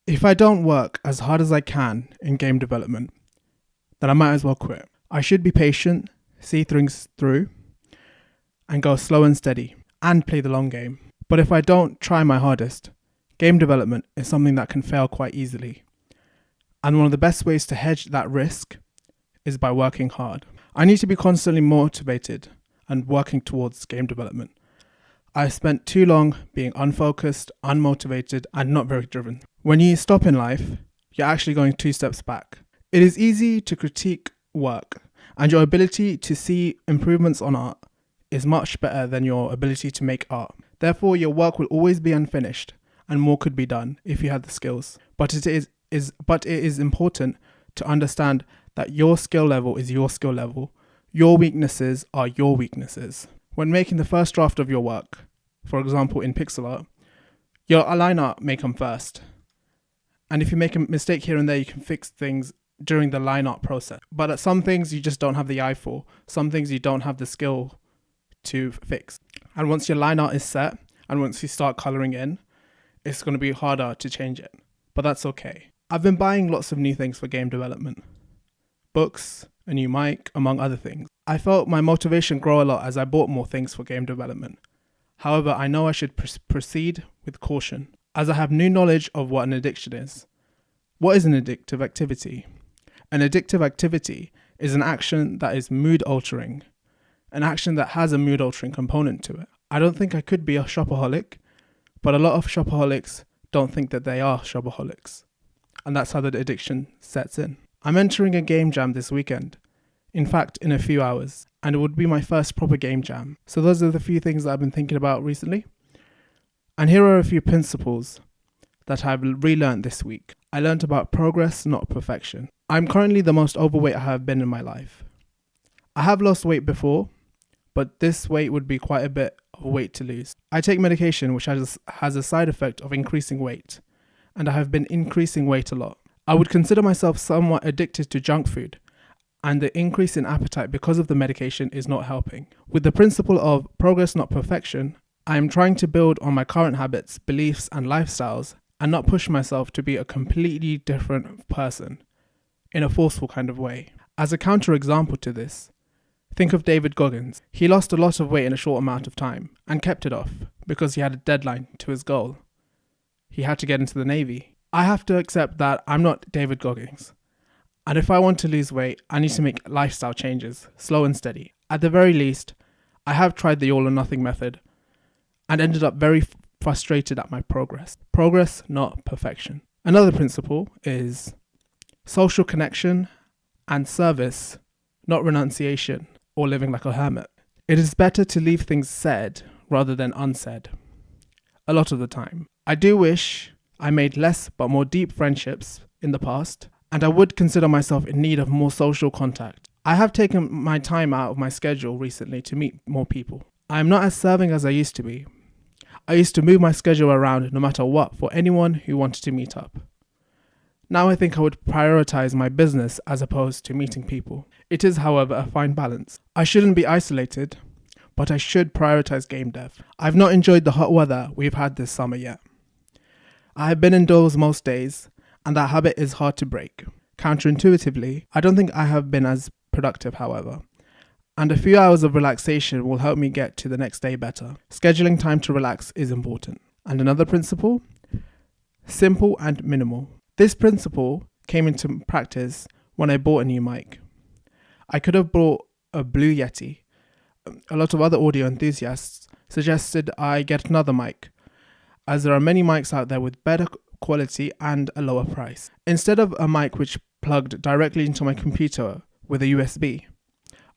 If I don't work as hard as I can in game development, then I might as well quit. I should be patient, see things through, and go slow and steady, and play the long game. But if I don't try my hardest, game development is something that can fail quite easily. And one of the best ways to hedge that risk is by working hard. I need to be constantly motivated and working towards game development. I've spent too long being unfocused, unmotivated, and not very driven. When you stop in life, you're actually going 2 steps back. It is easy to critique work, and your ability to see improvements on art is much better than your ability to make art. Therefore, your work will always be unfinished, and more could be done if you had the skills. But it is important to understand that your skill level is your skill level. Your weaknesses are your weaknesses. When making the first draft of your work, for example in pixel art, your line art may come first. And if you make a mistake here and there, you can fix things during the line art process. But at some things you just don't have the eye for. Some things you don't have the skill to fix. And once your line art is set, and once you start colouring in, it's going to be harder to change it. But that's okay. I've been buying lots of new things for game development. Books, a new mic, among other things. I felt my motivation grow a lot as I bought more things for game development. However, I know I should proceed with caution, as I have new knowledge of what an addiction is. What is an addictive activity? An addictive activity is an action that is mood altering, an action that has a mood altering component to it. I don't think I could be a shopaholic, but a lot of shopaholics don't think that they are shopaholics. And that's how the addiction sets in. I'm entering a game jam this weekend. In fact, in a few hours. And it would be my first proper game jam. So those are the few things that I've been thinking about recently. And here are a few principles that I've relearned this week. I learned about progress, not perfection. I'm currently the most overweight I have been in my life. I have lost weight before, but this weight would be quite a bit of weight to lose. I take medication which has a side effect of increasing weight, and I have been increasing weight a lot. I would consider myself somewhat addicted to junk food, and the increase in appetite because of the medication is not helping. With the principle of progress, not perfection, I am trying to build on my current habits, beliefs, and lifestyles, and not push myself to be a completely different person in a forceful kind of way. As a counterexample to this, think of David Goggins. He lost a lot of weight in a short amount of time and kept it off because he had a deadline to his goal. He had to get into the Navy. I have to accept that I'm not David Goggins. And if I want to lose weight, I need to make lifestyle changes, slow and steady. At the very least, I have tried the all or nothing method and ended up very frustrated at my progress. Progress, not perfection. Another principle is social connection and service, not renunciation or living like a hermit. It is better to leave things said rather than unsaid. A lot of the time. I do wish I made less but more deep friendships in the past, and I would consider myself in need of more social contact. I have taken my time out of my schedule recently to meet more people. I am not as serving as I used to be. I used to move my schedule around no matter what for anyone who wanted to meet up. Now I think I would prioritize my business as opposed to meeting people. It is, however, a fine balance. I shouldn't be isolated, but I should prioritize game dev. I've not enjoyed the hot weather we've had this summer yet. I have been indoors most days, and that habit is hard to break. Counterintuitively, I don't think I have been as productive, however, and a few hours of relaxation will help me get to the next day better. Scheduling time to relax is important. And another principle? Simple and minimal. This principle came into practice when I bought a new mic. I could have bought a Blue Yeti. A lot of other audio enthusiasts suggested I get another mic, as there are many mics out there with better quality and a lower price. Instead of a mic which plugged directly into my computer with a USB,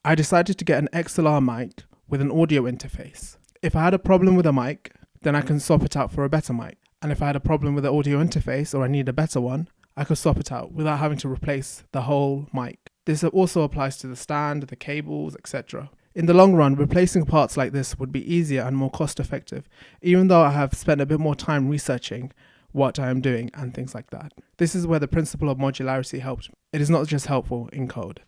I decided to get an XLR mic with an audio interface. If I had a problem with a mic, then I can swap it out for a better mic. And if I had a problem with the audio interface or I need a better one, I could swap it out without having to replace the whole mic. This also applies to the stand, the cables, etc. In the long run, replacing parts like this would be easier and more cost effective, even though I have spent a bit more time researching what I am doing and things like that. This is where the principle of modularity helps. It is not just helpful in code.